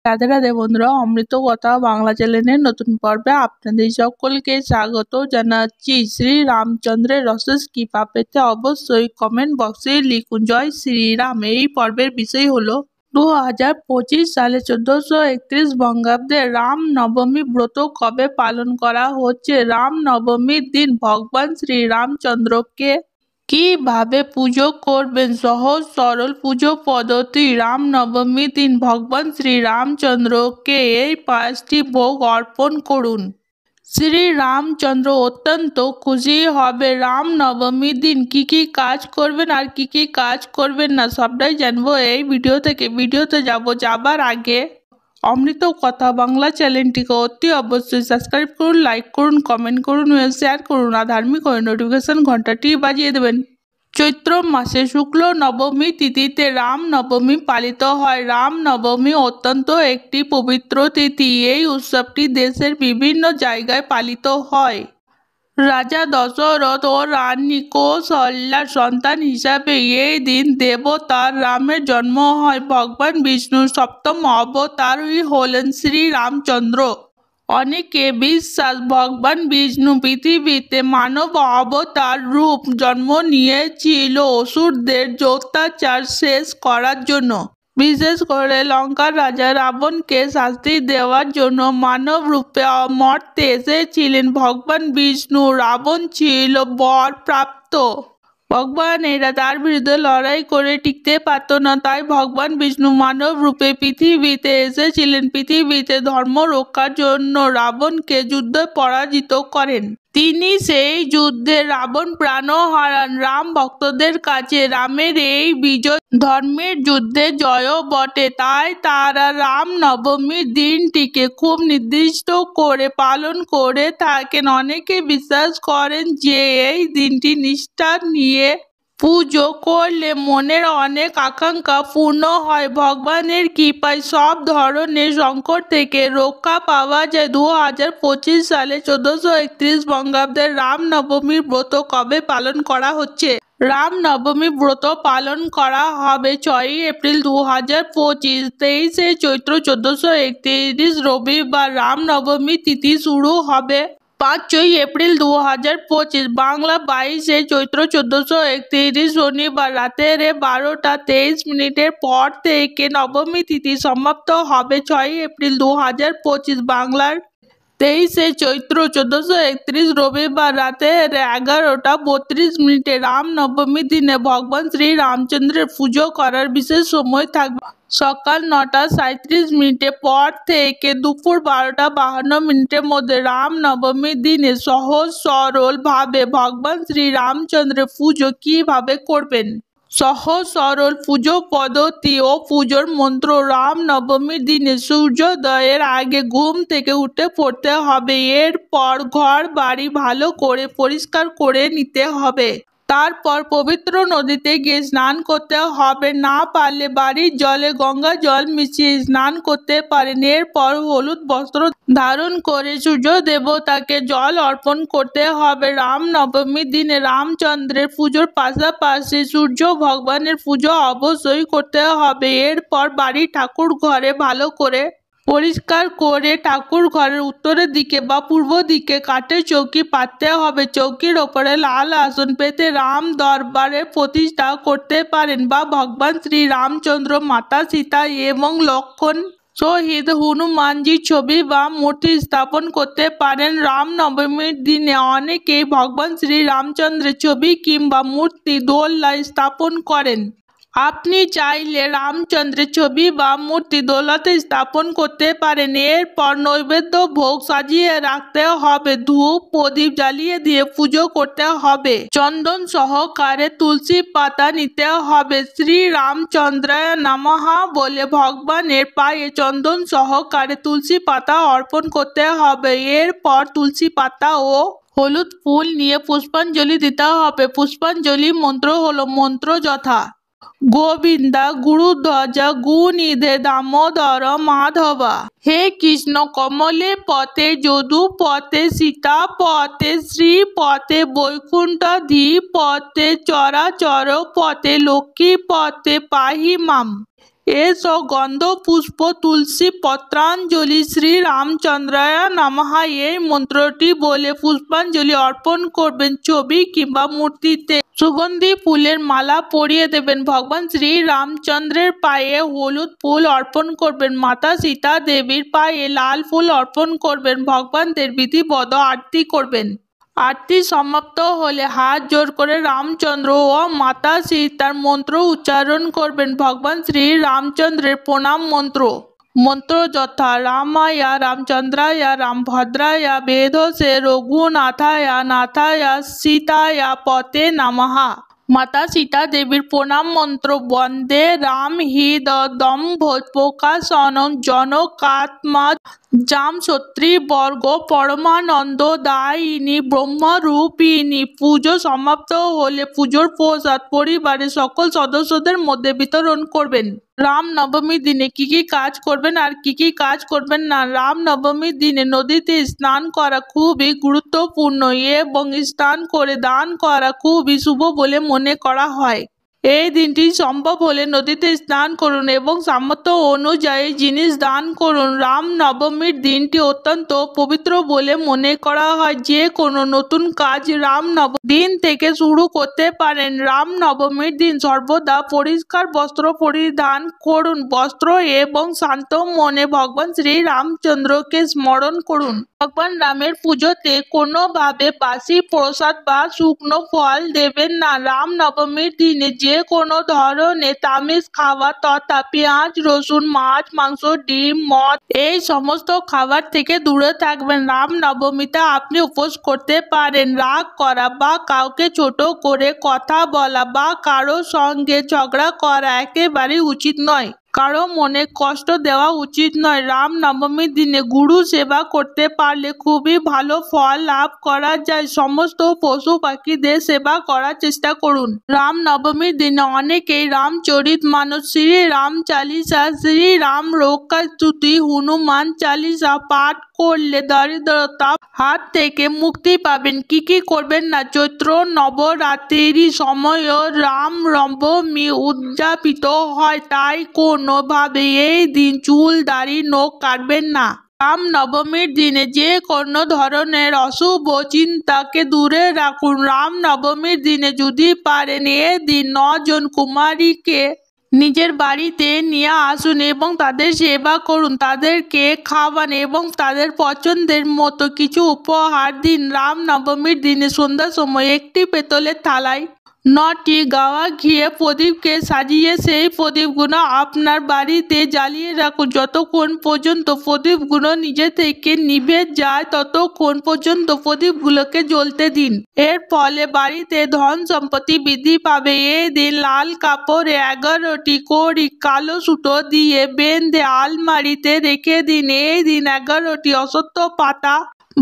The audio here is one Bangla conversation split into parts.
রাধে রাধে বন্ধুরা, অমৃত কথা বাংলা চ্যানেলের নতুন পর্বে আপনাদের সকলকে স্বাগত জানাচ্ছি। শ্রী রামচন্দ্রের রসেস কৃপা পেতে অবশ্যই কমেন্ট বক্সে লিখুন জয় শ্রীরাম। এই পর্বের বিষয় হলো 2025 সালে 1431 বঙ্গাব্দে রাম নবমী ব্রত কবে পালন করা হচ্ছে। রাম নবমীর দিন ভগবান শ্রী রামচন্দ্রকে কিভাবে পুজো করবেন, সহজ সরল পুজো পদ্ধতি। রাম নবমীর দিন ভগবান শ্রী রামচন্দ্রকে এই 5টি ভোগ অর্পণ করুন। শ্রী রামচন্দ্র অত্যন্ত খুশি হবে। রাম নবমীর দিন কি কি কাজ করবেন আর কি কি কাজ করবেন না সবটাই জানবো এই ভিডিও থেকে। ভিডিওতে যাবার আগে অমৃত কথা বাংলা চ্যানেলটিকে অতি অবশ্যই সাবস্ক্রাইব করুন, লাইক করুন, কমেন্ট করুন, শেয়ার করুন আর ধার্মিক নোটিফিকেশন ঘন্টাটি বাজিয়ে দেবেন। চৈত্র মাসে শুক্ল নবমী তিথিতে রাম নবমী পালিত হয়। রাম নবমী অত্যন্ত একটি পবিত্র তিথি। এই উৎসবটি দেশের বিভিন্ন জায়গায় পালিত হয়। রাজা দশরথ ও রানী কৌশল্যার সন্তান হিসাবে এই দিন দেবতার রামের জন্ম হয়। ভগবান বিষ্ণুর সপ্তম অবতারই হলেন শ্রী রামচন্দ্র। অনেকে বিশ্বাস ভগবান বিষ্ণু পৃথিবীতে মানব অবতার রূপ জন্ম নিয়েছিল অসুরদের অত্যাচার শেষ করার জন্য, বিশেষ করে লঙ্কার রাজা রাবণকে শাস্তি দেওয়ার জন্য মানব রূপে মর্তে এসেছিলেন ভগবান বিষ্ণু। রাবণ ছিল বর প্রাপ্ত। ভগবানেরা তার বিরুদ্ধে লড়াই করে টিকতে পারত না, তাই ভগবান বিষ্ণু মানব রূপে পৃথিবীতে এসেছিলেন। পৃথিবীতে ধর্ম রক্ষার জন্য রাবণকে যুদ্ধে পরাজিত করেন। তিনি সেই যুদ্ধে রাবণ প্রাণও হারান। রাম ভক্তদের কাছে রামের এই বিজয় ধর্মের যুদ্ধে জয়ও বটে। তাই তারা রাম নবমীর দিনটিকে খুব নির্দিষ্ট করে পালন করে থাকেন। অনেকে বিশ্বাস করেন যে এই দিনটি নিষ্ঠা নিয়ে পুজো করলে মনের অনেক আকাঙ্ক্ষা পূর্ণ হয়। ভগবানের কৃপায় সব ধরনের সংকট থেকে রক্ষা পাওয়া যায়। 2025 সালে 1431 বঙ্গাব্দে রাম নবমীর ব্রত কবে পালন করা হচ্ছে। রাম নবমী ব্রত পালন করা হবে 6 এপ্রিল 2025, 23 চৈত্র 1431 রবিবার। রাম নবমী তিথি শুরু হবে 5 এপ্রিল 2025, বাংলা 22 চৈত্র 1431 শনিবার রাতের 12টা 23 পর থেকে নবমী তিথি সমাপ্ত হবে 6 এপ্রিল 2025, বাংলার 23 চৈত্র 1431 রবিবার রাতের 11টা 32। রাম নবমীর দিনে ভগবান শ্রী রামচন্দ্রের পুজো করার বিশেষ সময় থাকবে সকাল 9টা 37 পর থেকে দুপুর 12টা 52 মধ্যে। রাম নবমীর দিনে সহজ সরল ভাবে ভগবান শ্রী রামচন্দ্রের পুজো কিভাবে করবেন, সহজ সরল পুজো পদ্ধতি ও পুজোর মন্ত্র। রাম নবমীর দিনে সূর্যোদয়ের আগে ঘুম থেকে উঠে পড়তে হবে। এরপর ঘর বাড়ি ভালো করে পরিষ্কার করে নিতে হবে। তারপর পবিত্র নদীতে গিয়ে স্নান করতে হবে। না পারলে বাড়ির জলে গঙ্গা জল মিশিয়ে স্নান করতে পারেন। এরপর হলুদ বস্ত্র ধারণ করে সূর্য দেবতাকে জল অর্পণ করতে হবে। রাম নবমীর দিনে রামচন্দ্রের পুজোর পাশাপাশি সূর্য ভগবানের পুজো অবশ্যই করতে হবে। এরপর বাড়ির ঠাকুর ঘরে ভালো করে পরিষ্কার করে ঠাকুর ঘরের উত্তরের দিকে বা পূর্ব দিকে কাঠের চৌকি পাততে হবে। চৌকির ওপরে লাল আসন পেতে রাম দরবারে প্রতিষ্ঠা করতে পারেন বা ভগবান শ্রী রামচন্দ্র, মাতা সীতা এবং লক্ষ্মণ শহীদ হনুমানজির ছবি বা মূর্তি স্থাপন করতে পারেন। রাম নবমীর দিনে অনেকেই ভগবান শ্রী রামচন্দ্রের ছবি কিংবা মূর্তি দোলনায় স্থাপন করেন। আপনি চাইলে রামচন্দ্রের ছবি বা মূর্তি দোলনাতে স্থাপন করতে পারেন। এরপর নৈবেদ্য ভোগ সাজিয়ে রাখতে হবে। ধূপ প্রদীপ জ্বালিয়ে দিয়ে পুজো করতে হবে। চন্দন সহকারে তুলসী পাতা নিতে হবে। শ্রী রামচন্দ্রায় নমঃ বলে ভগবানের পায়ে চন্দন সহকারে তুলসী পাতা অর্পণ করতে হবে। এরপর তুলসী পাতা ও হলুদ ফুল নিয়ে পুষ্পাঞ্জলি দিতে হবে। পুষ্পাঞ্জলি মন্ত্র হলো মন্ত্র যথা গোবিন্দা গুরুধ্বজা গুণিধে দামোদর মাধবা। হে কৃষ্ণ কমলে পথে যদু পথে সীতা পথে শ্রী পথে বৈকুণ্ঠধি পথে চরাচর পথে লক্ষ্মী পথে পাহি মাম। এসো গন্ধ পুষ্প তুলসী পত্রাঞ্জলি শ্রী রামচন্দ্রায় নমঃ এই মন্ত্রটি বলে পুষ্পাঞ্জলি অর্পণ করবেন। ছবি কিংবা মূর্তিতে সুগন্ধি ফুলের মালা পরিয়ে দেবেন। ভগবান শ্রী রামচন্দ্রের পায়ে হলুদ ফুল অর্পণ করবেন। মাতা সীতা দেবীর পায়ে লাল ফুল অর্পণ করবেন। ভগবানদের বিধিবদ্ধ আরতি করবেন। আরতি সমাপ্ত হলে হাত জোড় করে রামচন্দ্র ও মাতা সীতার মন্ত্র উচ্চারণ করবেন। ভগবান শ্রী রামচন্দ্রের প্রণাম মন্ত্র যথা রামায়া রামচন্দ্রায়া রামভদ্রায়া বেদসে রঘুনাথায়া নাথায়া সীতায়া পতে নমঃ। মাতা সীতা দেবীর প্রণাম মন্ত্র বন্দে রাম হৃদয়ম প্রকাশনম জনকাত্মা জামছত্রী বর্গ পরমানন্দ দায়িনী ব্রহ্মরূপিণী। পুজো সমাপ্ত হলে পুজোর প্রসাদ পরিবারের সকল সদস্যদের মধ্যে বিতরণ করবেন। রাম নবমীর দিনে কি কি কাজ করবেন আর কি কি কাজ করবেন না। রাম নবমীর দিনে নদীতে স্নান করা খুবই গুরুত্বপূর্ণ এবং স্নান করে দান করা খুবই শুভ বলে মনে করা হয়। এই দিনটি সম্ভব হলে নদীতে স্নান করুন এবং সামর্থ্য অনুযায়ী জিনিস দান করুন। রাম নবমীর দিনটি অত্যন্ত পবিত্র বলে মনে করা হয়। যে কোনো নতুন কাজ রাম নবমীর দিন থেকে শুরু করতে পারেন। রাম নবমীর দিন সর্বদা পরিষ্কার বস্ত্র পরিধান করুন। বস্ত্র এবং শান্ত মনে ভগবান শ্রী রামচন্দ্রকে স্মরণ করুন। ভগবান রামের পুজোতে কোনোভাবে বাসি প্রসাদ বা শুকনো ফল দেবেন না। রাম নবমীর দিনে যে কোনো ধরনের তামিজ খাবার তথা পেঁয়াজ রসুন মাছ মাংস ডিম মদ এই সমস্ত খাবার থেকে দূরে থাকবেন। রাম নবমীতে আপনি উপোস করতে পারেন। রাগ করা বা কাউকে ছোট করে কথা বলা বা কারো সঙ্গে ঝগড়া করা একেবারেই উচিত নয়। কারো মনে কষ্ট দেওয়া উচিত নয়। রাম নবমীর দিনে গুরু সেবা করতে পারলে খুবই ভালো ফল লাভ করা যায়। সমস্ত পশু পাখিদের সেবা করার চেষ্টা করুন। রাম নবমীর দিনে অনেকেই রামচরিত মানস শ্রী রাম চালিসা শ্রী রাম রক্ষা স্তুতি হনুমান চালিসা পাঠ করলে দারিদ্রতার হাত থেকে মুক্তি পাবেন। কি কি করবেন না। চৈত্র নবরাত্রির সময় রাম নবমী উদযাপিত হয়, তাই কোনোভাবে এই দিন চুল দাড়ি নখ কাটবেন না। রাম নবমীর দিনে যে কোনো ধরনের অশুভ চিন্তাকে দূরে রাখুন। রাম নবমীর দিনে যদি পারেন এদিন 9 জন কুমারীকে নিজের বাড়িতে নিয়ে আসুন এবং তাদের সেবা করুন, তাদেরকে খাওয়ান এবং তাদের পছন্দের মতো কিছু উপহার দিন। রাম নবমীর দিনে সন্ধ্যার সময় একটি পেতলের থালায় 9টি গাওয়া ঘিয়ে প্রদীপকে সাজিয়ে সেই প্রদীপগুলো আপনার বাড়িতে জ্বালিয়ে রাখুন। যতক্ষণ পর্যন্ত প্রদীপগুলো নিজে থেকে নিভে যায় ততক্ষণ পর্যন্ত প্রদীপগুলোকে জ্বলতে দিন। এর ফলে বাড়িতে ধন সম্পত্তি বৃদ্ধি পাবে। এই দিন লাল কাপড়ে 11টি কড়ি কালো সুতো দিয়ে বেঁধে আলমারিতে রেখে দিন। এই দিন 11টি অশ্বত্থ পাতা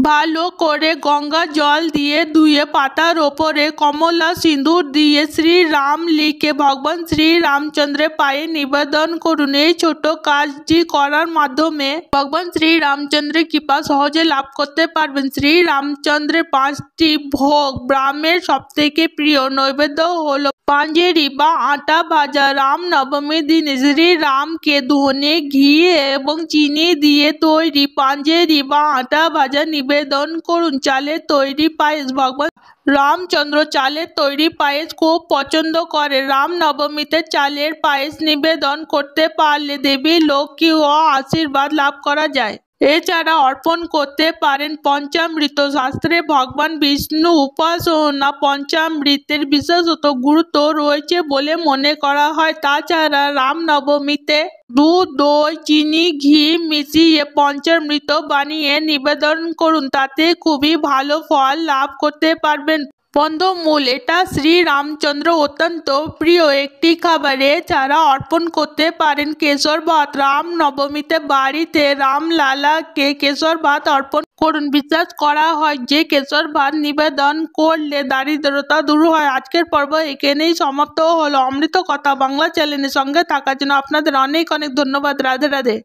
ভালো করে গঙ্গা জল দিয়ে ধুয়ে পাতার ওপরে কমলা সিঁদুর দিয়ে শ্রীরাম লিখে ভগবান শ্রী রামচন্দ্রের পায়ে নিবেদন করুন। এই ছোট কাজটি করার মাধ্যমে ভগবান শ্রী রামচন্দ্রের কৃপা সহজে লাভ করতে পারবেন। শ্রী রামচন্দ্রের 5টি ভোগ। রামের সবথেকে প্রিয় নৈবেদ্য হলো পাঞ্জেরি বা আটা ভাজা। রাম নবমীর দিনে শ্রীরামকে ধনে ঘি এবং চিনি দিয়ে তৈরি পাঞ্জেরি বা আটা ভাজা নিবেদন করুন। চালের তৈরি পায়েস। ভগবান রামচন্দ্র চালের তৈরি পায়েস খুব পছন্দ করে। রাম নবমীতে চালের পায়েস নিবেদন করতে পারলে দেবী লক্ষ্মী ও আশীর্বাদ লাভ করা যায়। এছাড়া অর্পণ করতে পারেন পঞ্চামৃত। শাস্ত্রে ভগবান বিষ্ণু উপাসনা পঞ্চামৃতের বিশেষত গুরুত্ব রয়েছে বলে মনে করা হয়। তাছাড়া রাম নবমীতে দুধ দই চিনি ঘি মিশিয়ে পঞ্চামৃত বানিয়ে নিবেদন করুন, তাতে খুবই ভালো ফল লাভ করতে পারবেন। কন্দমূল এটা শ্রী রামচন্দ্র অত্যন্ত প্রিয় একটি খাবার। এছাড়া অর্পণ করতে পারেন কেশর ভাত। রাম নবমীতে বাড়িতে রামলালাকে কেশর ভাত অর্পণ করুন। বিশ্বাস করা হয় যে কেশর ভাত নিবেদন করলে দারিদ্রতা দূর হয়। আজকের পর্ব এখানেই সমাপ্ত হলো। অমৃত কথা বাংলা চ্যানেলের সঙ্গে থাকার জন্য আপনাদের অনেক অনেক ধন্যবাদ। রাধে রাধে।